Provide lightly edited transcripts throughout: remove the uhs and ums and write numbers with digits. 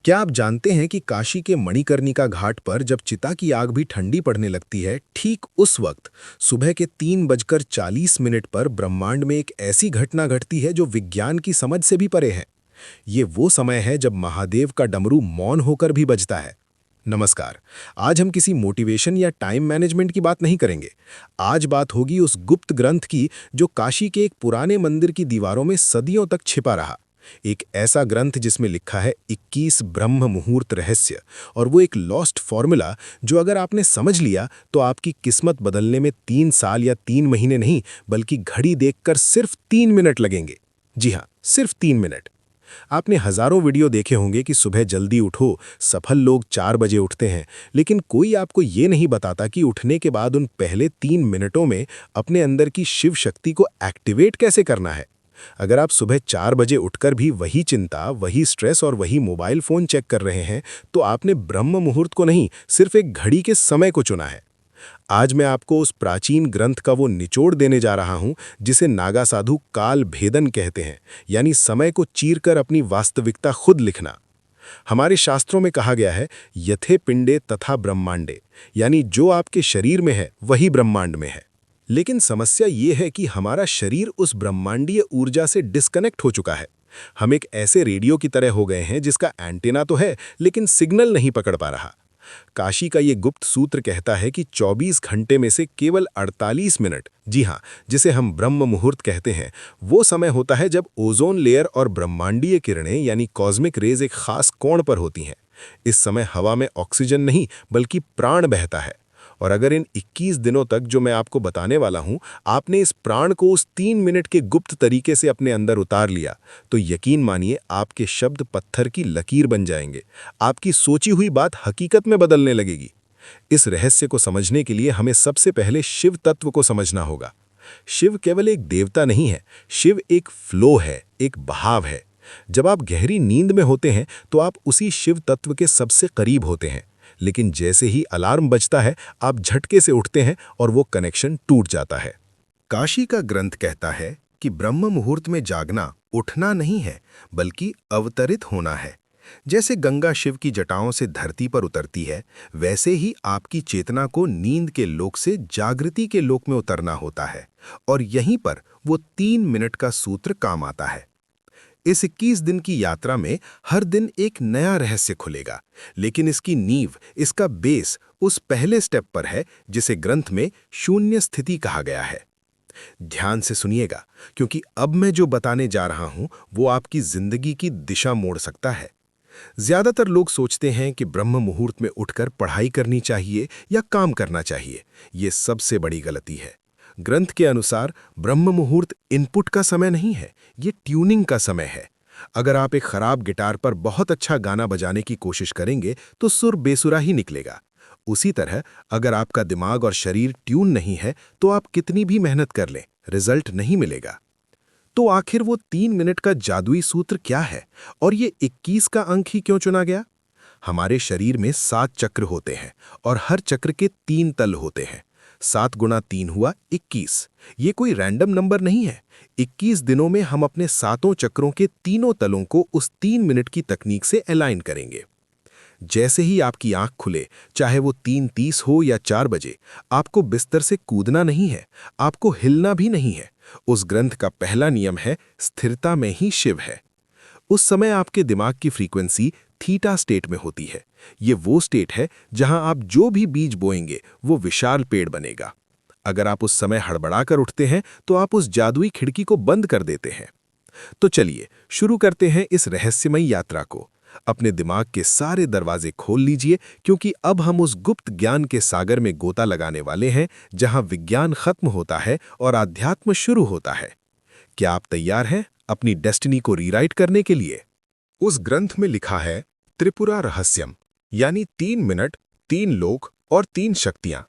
क्या आप जानते हैं कि काशी के मणिकर्णिका घाट पर जब चिता की आग भी ठंडी पड़ने लगती है, ठीक उस वक्त सुबह के 3:40 पर ब्रह्मांड में एक ऐसी घटना घटती है जो विज्ञान की समझ से भी परे है। ये वो समय है जब महादेव का डमरू मौन होकर भी बजता है। नमस्कार। आज हम किसी मोटिवेशन या टाइम मैनेजमेंट की बात नहीं करेंगे। आज बात होगी उस गुप्त ग्रंथ की जो काशी के एक पुराने मंदिर की दीवारों में सदियों तक छिपा रहा। एक ऐसा ग्रंथ जिसमें लिखा है 21 ब्रह्म मुहूर्त रहस्य, और वो एक लॉस्ट फॉर्मूला जो अगर आपने समझ लिया तो आपकी किस्मत बदलने में 3 साल या 3 महीने नहीं बल्कि घड़ी देखकर सिर्फ 3 मिनट लगेंगे। जी हाँ, सिर्फ 3 मिनट। आपने हजारों वीडियो देखे होंगे कि सुबह जल्दी उठो, सफल लोग 4 बजे उठते हैं, लेकिन कोई आपको ये नहीं बताता कि उठने के बाद उन पहले 3 मिनटों में अपने अंदर की शिव शक्ति को एक्टिवेट कैसे करना है। अगर आप सुबह 4 बजे उठकर भी वही चिंता, वही स्ट्रेस और वही मोबाइल फोन चेक कर रहे हैं, तो आपने ब्रह्म मुहूर्त को नहीं, सिर्फ एक घड़ी के समय को चुना है। आज मैं आपको उस प्राचीन ग्रंथ का वो निचोड़ देने जा रहा हूं जिसे नागा साधु काल भेदन कहते हैं, यानी समय को चीरकर अपनी वास्तविकता खुद लिखना। हमारे शास्त्रों में कहा गया है, यथे पिंडे तथा ब्रह्मांडे, यानी जो आपके शरीर में है वही ब्रह्मांड में है। लेकिन समस्या ये है कि हमारा शरीर उस ब्रह्मांडीय ऊर्जा से डिस्कनेक्ट हो चुका है। हम एक ऐसे रेडियो की तरह हो गए हैं जिसका एंटीना तो है लेकिन सिग्नल नहीं पकड़ पा रहा। काशी का ये गुप्त सूत्र कहता है कि 24 घंटे में से केवल 48 मिनट, जी हाँ, जिसे हम ब्रह्म मुहूर्त कहते हैं, वो समय होता है जब ओजोन लेयर और ब्रह्मांडीय किरणें यानी कॉस्मिक रेज एक खास कोण पर होती हैं। इस समय हवा में ऑक्सीजन नहीं बल्कि प्राण बहता है। और अगर इन 21 दिनों तक जो मैं आपको बताने वाला हूं, आपने इस प्राण को उस 3 मिनट के गुप्त तरीके से अपने अंदर उतार लिया, तो यकीन मानिए आपके शब्द पत्थर की लकीर बन जाएंगे। आपकी सोची हुई बात हकीकत में बदलने लगेगी। इस रहस्य को समझने के लिए हमें सबसे पहले शिव तत्व को समझना होगा। शिव केवल एक देवता नहीं है, शिव एक फ्लो है, एक बहाव है। जब आप गहरी नींद में होते हैं तो आप उसी शिव तत्व के सबसे करीब होते हैं, लेकिन जैसे ही अलार्म बजता है आप झटके से उठते हैं और वो कनेक्शन टूट जाता है। काशी का ग्रंथ कहता है कि ब्रह्म मुहूर्त में जागना उठना नहीं है बल्कि अवतरित होना है। जैसे गंगा शिव की जटाओं से धरती पर उतरती है, वैसे ही आपकी चेतना को नींद के लोक से जागृति के लोक में उतरना होता है, और यहीं पर वो 3 मिनट का सूत्र काम आता है। इस 21 दिन की यात्रा में हर दिन एक नया रहस्य खुलेगा, लेकिन इसकी नींव, इसका बेस उस पहले स्टेप पर है जिसे ग्रंथ में शून्य स्थिति कहा गया है। ध्यान से सुनिएगा, क्योंकि अब मैं जो बताने जा रहा हूं वो आपकी जिंदगी की दिशा मोड़ सकता है। ज्यादातर लोग सोचते हैं कि ब्रह्म मुहूर्त में उठकर पढ़ाई करनी चाहिए या काम करना चाहिए। ये सबसे बड़ी गलती है। ग्रंथ के अनुसार ब्रह्म मुहूर्त इनपुट का समय नहीं है, ये ट्यूनिंग का समय है। अगर आप एक खराब गिटार पर बहुत अच्छा गाना बजाने की कोशिश करेंगे तो सुर बेसुरा ही निकलेगा। उसी तरह अगर आपका दिमाग और शरीर ट्यून नहीं है तो आप कितनी भी मेहनत कर लें, रिजल्ट नहीं मिलेगा। तो आखिर वो 3 मिनट का जादुई सूत्र क्या है, और ये 21 का अंक ही क्यों चुना गया? हमारे शरीर में 7 चक्र होते हैं और हर चक्र के 3 तल होते हैं। 7 गुणा 3 हुआ 21। ये कोई रैंडम नंबर नहीं है। 21 दिनों में हम अपने 7 चक्रों के तीनों तलों को उस 3 मिनट की तकनीक से अलाइन करेंगे। जैसे ही आपकी आंख खुले, चाहे वो 3:30 हो या 4 बजे, आपको बिस्तर से कूदना नहीं है, आपको हिलना भी नहीं है। उस ग्रंथ का पहला नियम है, स्थिरता में ही शिव है। उस समय आपके दिमाग की फ्रीक्वेंसी थीटा स्टेट में होती है। ये वो स्टेट है जहां आप जो भी बीज बोएंगे वो विशाल पेड़ बनेगा। अगर आप उस समय हड़बड़ाकर उठते हैं तो आप उस जादुई खिड़की को बंद कर देते हैं। तो चलिए शुरू करते हैं इस रहस्यमयी यात्रा को। अपने दिमाग के सारे दरवाजे खोल लीजिए, क्योंकि अब हम उस गुप्त ज्ञान के सागर में गोता लगाने वाले हैं जहां विज्ञान खत्म होता है और आध्यात्म शुरू होता है। क्या आप तैयार हैं अपनी डेस्टिनी को रीराइट करने के लिए? उस ग्रंथ में लिखा है त्रिपुरा रहस्यम, यानी 3 मिनट, 3 लोक और 3 शक्तियां।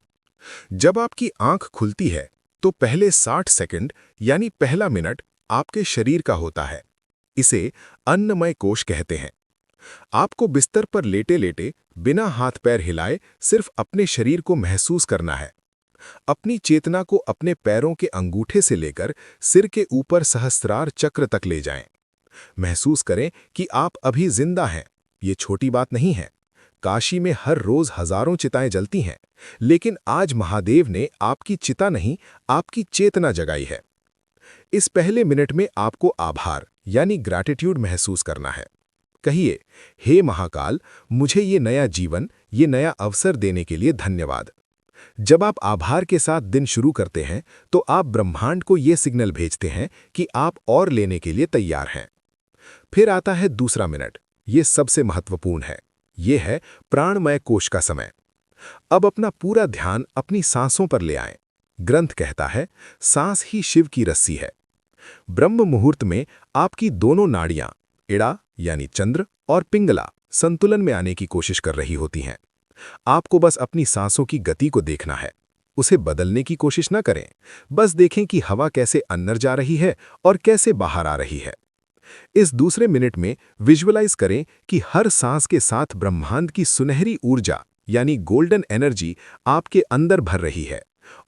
जब आपकी आंख खुलती है तो पहले 60 सेकंड यानी पहला मिनट आपके शरीर का होता है। इसे अन्नमय कोश कहते हैं। आपको बिस्तर पर लेटे लेटे बिना हाथ पैर हिलाए सिर्फ अपने शरीर को महसूस करना है। अपनी चेतना को अपने पैरों के अंगूठे से लेकर सिर के ऊपर सहस्त्रार चक्र तक ले जाएं। महसूस करें कि आप अभी जिंदा हैं। ये छोटी बात नहीं है। काशी में हर रोज हजारों चिताएं जलती हैं, लेकिन आज महादेव ने आपकी चिता नहीं, आपकी चेतना जगाई है। इस पहले मिनट में आपको आभार यानी ग्रैटिट्यूड महसूस करना है। कहिए, हे महाकाल, मुझे ये नया जीवन, ये नया अवसर देने के लिए धन्यवाद। जब आप आभार के साथ दिन शुरू करते हैं, तो आप ब्रह्मांड को ये सिग्नल भेजते हैं कि आप और लेने के लिए तैयार हैं। फिर आता है दूसरा मिनट। ये सबसे महत्वपूर्ण है। ये है प्राणमय कोश का समय। अब अपना पूरा ध्यान अपनी सांसों पर ले आएं। ग्रंथ कहता है, सांस ही शिव की रस्सी है। ब्रह्म मुहूर्त में आपकी दोनों नाड़ियां, इड़ा यानी चंद्र और पिंगला, संतुलन में आने की कोशिश कर रही होती हैं। आपको बस अपनी सांसों की गति को देखना है। उसे बदलने की कोशिश न करें। बस देखें कि हवा कैसे अंदर जा रही है और कैसे बाहर आ रही है। इस दूसरे मिनट में विजुअलाइज करें कि हर सांस के साथ ब्रह्मांड की सुनहरी ऊर्जा यानी गोल्डन एनर्जी आपके अंदर भर रही है,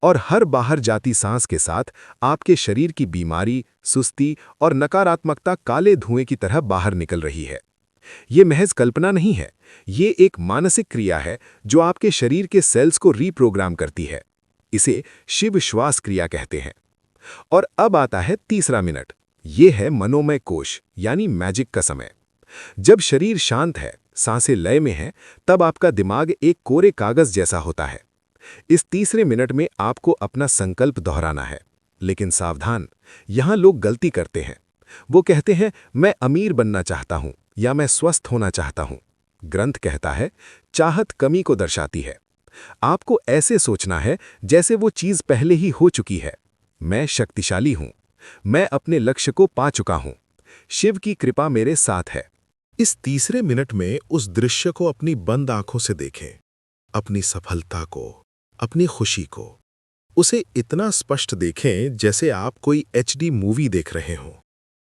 और हर बाहर जाती सांस के साथ आपके शरीर की बीमारी, सुस्ती और नकारात्मकता काले धुएं की तरह बाहर निकल रही है। ये महज कल्पना नहीं है, ये एक मानसिक क्रिया है जो आपके शरीर के सेल्स को रीप्रोग्राम करती है। इसे शिव श्वास क्रिया कहते हैं। और अब आता है तीसरा मिनट। ये है मनोमय कोश यानी मैजिक का समय। जब शरीर शांत है, सांसें लय में हैं, तब आपका दिमाग एक कोरे कागज जैसा होता है। इस तीसरे मिनट में आपको अपना संकल्प दोहराना है। लेकिन सावधान, यहां लोग गलती करते हैं। वो कहते हैं, मैं अमीर बनना चाहता हूं या मैं स्वस्थ होना चाहता हूं। ग्रंथ कहता है, चाहत कमी को दर्शाती है। आपको ऐसे सोचना है जैसे वो चीज पहले ही हो चुकी है। मैं शक्तिशाली हूं, मैं अपने लक्ष्य को पा चुका हूं, शिव की कृपा मेरे साथ है। इस तीसरे मिनट में उस दृश्य को अपनी बंद आंखों से देखें, अपनी सफलता को, अपनी खुशी को। उसे इतना स्पष्ट देखें जैसे आप कोई एचडी मूवी देख रहे हों।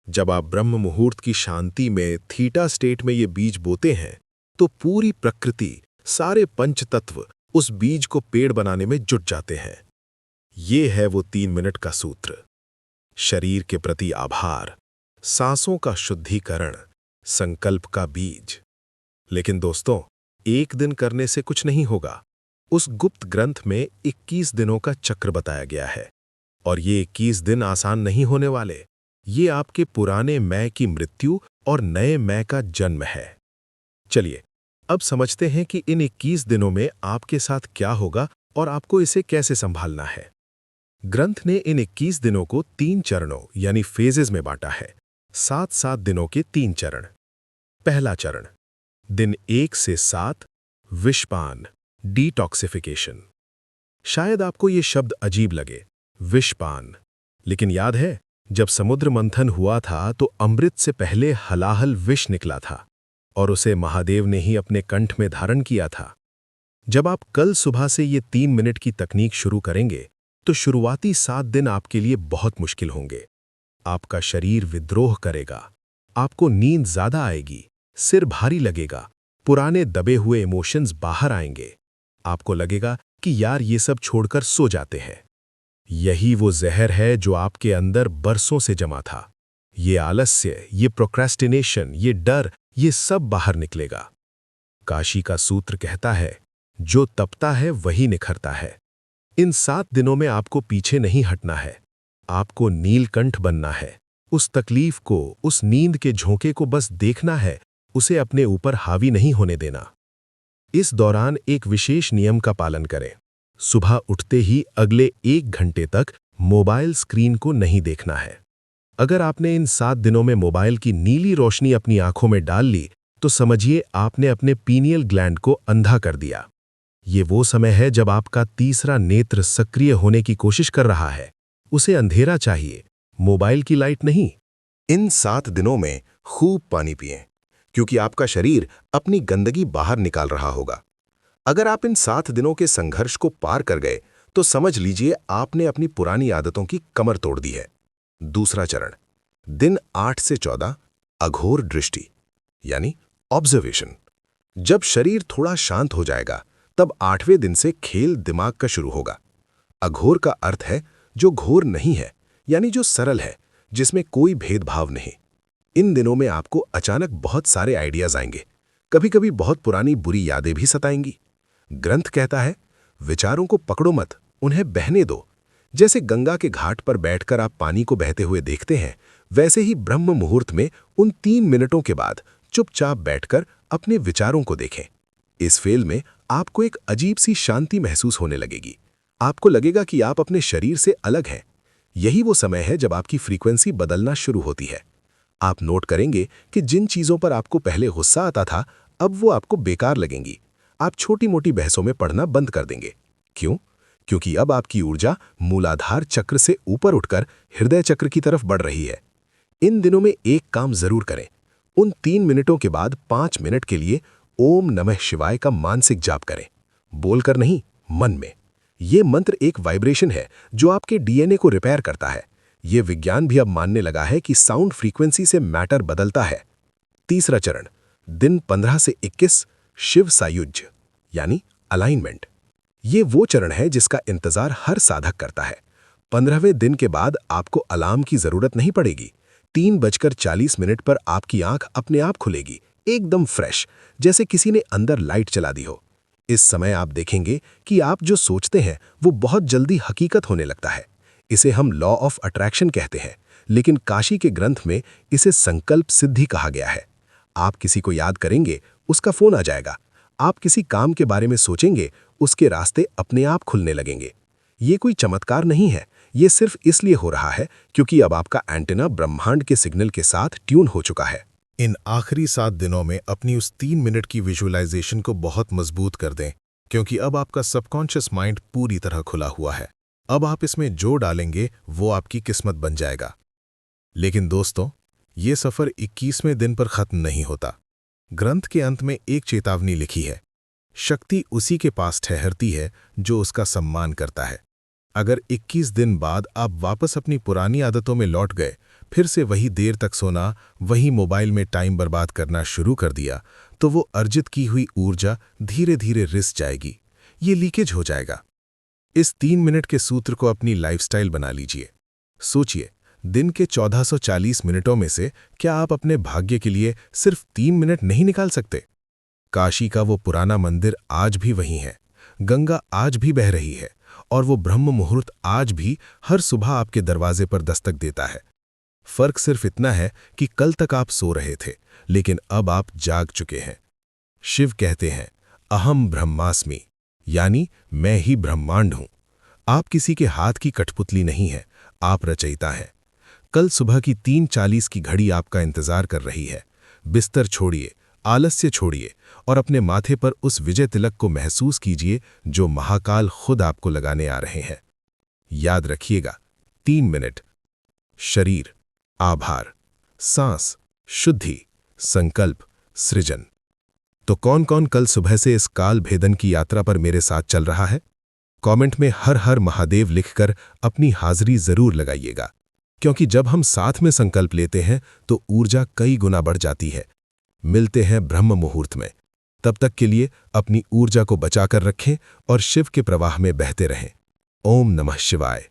जब आप ब्रह्म मुहूर्त की शांति में थीटा स्टेट में ये बीज बोते हैं, तो पूरी प्रकृति, सारे पंचतत्व उस बीज को पेड़ बनाने में जुट जाते हैं। ये है वो 3 मिनट का सूत्र। शरीर के प्रति आभार, सांसों का शुद्धिकरण, संकल्प का बीज। लेकिन दोस्तों, एक दिन करने से कुछ नहीं होगा। उस गुप्त ग्रंथ में 21 दिनों का चक्र बताया गया है, और ये 21 दिन आसान नहीं होने वाले। ये आपके पुराने मैं की मृत्यु और नए मैं का जन्म है। चलिए, अब समझते हैं कि इन 21 दिनों में आपके साथ क्या होगा और आपको इसे कैसे संभालना है। ग्रंथ ने इन 21 दिनों को 3 चरणों यानी फेजेस में बांटा है। 7-7 दिनों के 3 चरण। पहला चरण, दिन 1 से 7, विषपान, डिटॉक्सिफिकेशन। शायद आपको ये शब्द अजीब लगे, विषपान, लेकिन याद है, जब समुद्र मंथन हुआ था तो अमृत से पहले हलाहल विष निकला था, और उसे महादेव ने ही अपने कंठ में धारण किया था। जब आप कल सुबह से ये 3 मिनट की तकनीक शुरू करेंगे, तो शुरुआती 7 दिन आपके लिए बहुत मुश्किल होंगे। आपका शरीर विद्रोह करेगा, आपको नींद ज्यादा आएगी, सिर भारी लगेगा, पुराने दबे हुए इमोशंस बाहर आएंगे। आपको लगेगा कि यार ये सब छोड़कर सो जाते हैं। यही वो जहर है जो आपके अंदर बरसों से जमा था। ये आलस्य, ये प्रोक्रेस्टिनेशन, ये डर, ये सब बाहर निकलेगा। काशी का सूत्र कहता है, जो तपता है वही निखरता है। इन 7 दिनों में आपको पीछे नहीं हटना है। आपको नीलकंठ बनना है। उस तकलीफ को, उस नींद के झोंके को बस देखना है, उसे अपने ऊपर हावी नहीं होने देना। इस दौरान एक विशेष नियम का पालन करें। सुबह उठते ही अगले 1 घंटे तक मोबाइल स्क्रीन को नहीं देखना है। अगर आपने इन 7 दिनों में मोबाइल की नीली रोशनी अपनी आंखों में डाल ली, तो समझिए आपने अपने पीनियल ग्लैंड को अंधा कर दिया। ये वो समय है जब आपका तीसरा नेत्र सक्रिय होने की कोशिश कर रहा है। उसे अंधेरा चाहिए, मोबाइल की लाइट नहीं। इन 7 दिनों में खूब पानी पिएं, क्योंकि आपका शरीर अपनी गंदगी बाहर निकाल रहा होगा। अगर आप इन 7 दिनों के संघर्ष को पार कर गए, तो समझ लीजिए आपने अपनी पुरानी आदतों की कमर तोड़ दी है। दूसरा चरण, दिन 8 से 14, अघोर दृष्टि यानी ऑब्जर्वेशन। जब शरीर थोड़ा शांत हो जाएगा, तब 8वें दिन से खेल दिमाग का शुरू होगा। अघोर का अर्थ है जो घोर नहीं है, यानी जो सरल है, जिसमें कोई भेदभाव नहीं। इन दिनों में आपको अचानक बहुत सारे आइडियाज आएंगे। कभी कभी बहुत पुरानी बुरी यादें भी सताएंगी। ग्रंथ कहता है, विचारों को पकड़ो मत, उन्हें बहने दो। जैसे गंगा के घाट पर बैठकर आप पानी को बहते हुए देखते हैं, वैसे ही ब्रह्म मुहूर्त में उन 3 मिनटों के बाद चुपचाप बैठकर अपने विचारों को देखें। इस फेल में आपको एक अजीब सी शांति महसूस होने लगेगी। आपको लगेगा कि आप अपने शरीर से अलग हैं। यही वो समय है जब आपकी फ्रीक्वेंसी बदलना शुरू होती है। आप नोट करेंगे कि जिन चीज़ों पर आपको पहले गुस्सा आता था, अब वो आपको बेकार लगेंगी। आप छोटी मोटी बहसों में पढ़ना बंद कर देंगे। क्यों? क्योंकि अब आपकी ऊर्जा मूलाधार चक्र से ऊपर उठकर हृदय चक्र की तरफ बढ़ रही है। इन दिनों में एक काम जरूर करें। उन 3 मिनटों के बाद 5 मिनट के लिए ओम नमः शिवाय का मानसिक जाप करें। बोलकर नहीं, मन में। ये मंत्र एक वाइब्रेशन है जो आपके डीएनए को रिपेयर करता है। ये विज्ञान भी अब मानने लगा है कि साउंड फ्रीक्वेंसी से मैटर बदलता है। तीसरा चरण, दिन 15 से 21 शिव सायुज्य यानी अलाइनमेंट। ये वो चरण है जिसका इंतजार हर साधक करता है। 15वें दिन के बाद आपको अलार्म की जरूरत नहीं पड़ेगी। 3:40 पर आपकी आंख अपने आप खुलेगी, एकदम फ्रेश, जैसे किसी ने अंदर लाइट चला दी हो। इस समय आप देखेंगे कि आप जो सोचते हैं वो बहुत जल्दी हकीकत होने लगता है। इसे हम लॉ ऑफ अट्रैक्शन कहते हैं, लेकिन काशी के ग्रंथ में इसे संकल्प सिद्धि कहा गया है। आप किसी को याद करेंगे, उसका फोन आ जाएगा। आप किसी काम के बारे में सोचेंगे, उसके रास्ते अपने आप खुलने लगेंगे। ये कोई चमत्कार नहीं है, ये सिर्फ इसलिए हो रहा है क्योंकि अब आपका एंटेना ब्रह्मांड के सिग्नल के साथ ट्यून हो चुका है। इन आखिरी 7 दिनों में अपनी उस 3 मिनट की विजुअलाइजेशन को बहुत मजबूत कर दें, क्योंकि अब आपका सबकॉन्शियस माइंड पूरी तरह खुला हुआ है। अब आप इसमें जो डालेंगे वो आपकी किस्मत बन जाएगा। लेकिन दोस्तों, ये सफर 21वें दिन पर खत्म नहीं होता। ग्रंथ के अंत में एक चेतावनी लिखी है, शक्ति उसी के पास ठहरती है जो उसका सम्मान करता है। अगर 21 दिन बाद आप वापस अपनी पुरानी आदतों में लौट गए, फिर से वही देर तक सोना, वही मोबाइल में टाइम बर्बाद करना शुरू कर दिया, तो वो अर्जित की हुई ऊर्जा धीरे धीरे रिस जाएगी। ये लीकेज हो जाएगा। इस 3 मिनट के सूत्र को अपनी लाइफस्टाइल बना लीजिए। सोचिए, दिन के 1440 मिनटों में से क्या आप अपने भाग्य के लिए सिर्फ 3 मिनट नहीं निकाल सकते? काशी का वो पुराना मंदिर आज भी वहीं है, गंगा आज भी बह रही है, और वो ब्रह्म मुहूर्त आज भी हर सुबह आपके दरवाजे पर दस्तक देता है। फर्क सिर्फ इतना है कि कल तक आप सो रहे थे, लेकिन अब आप जाग चुके हैं। शिव कहते हैं, अहम ब्रह्मास्मि, यानी मैं ही ब्रह्मांड हूं। आप किसी के हाथ की कठपुतली नहीं है, आप रचयिता हैं। कल सुबह की 3:40 की घड़ी आपका इंतजार कर रही है। बिस्तर छोड़िए, आलस्य छोड़िए और अपने माथे पर उस विजय तिलक को महसूस कीजिए जो महाकाल खुद आपको लगाने आ रहे हैं। याद रखिएगा, 3 मिनट, शरीर, आभार, सांस, शुद्धि, संकल्प, सृजन। तो कौन कौन कल सुबह से इस काल भेदन की यात्रा पर मेरे साथ चल रहा है? कमेंट में हर हर महादेव लिखकर अपनी हाजिरी जरूर लगाइएगा, क्योंकि जब हम साथ में संकल्प लेते हैं तो ऊर्जा कई गुना बढ़ जाती है। मिलते हैं ब्रह्म मुहूर्त में। तब तक के लिए अपनी ऊर्जा को बचाकर रखें और शिव के प्रवाह में बहते रहें। ओम नमः शिवाय।